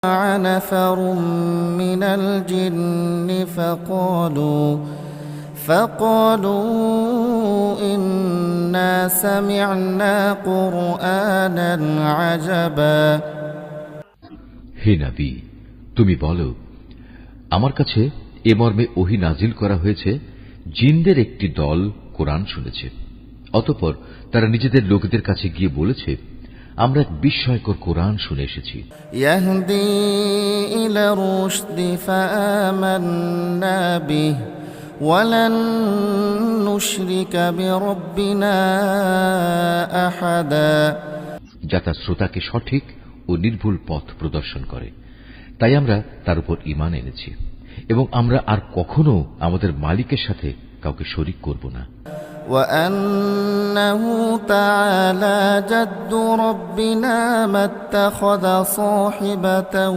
نفر من الجن فقالوا إنا سمعنا قرآنا عجبا। হে নবী, তুমি বলো, আমার কাছে এ মর্মে ওহী নাজিল করা হয়েছে, জিনদের একটি দল কোরআন শুনেছে। অতঃপর তারা নিজেদের লোকদের কাছে গিয়ে বলেছে, আমরা এক বিস্ময়কর কোরআন শুনে এসেছি। ইয়াহদি ইলা রুশদি ফাআমান্না বিহি ওয়ালান নুশরিকা বিরাব্বিনা আহাদা। যা তার শ্রোতাকে সঠিক ও নির্ভুল পথ প্রদর্শন করে, তাই আমরা তার উপর ঈমান এনেছি এবং আমরা আর কখনো আমাদের মালিকের সাথে কাউকে শরীক করব না। وأنه تعالى جد ربنا ما اتخذ صاحبة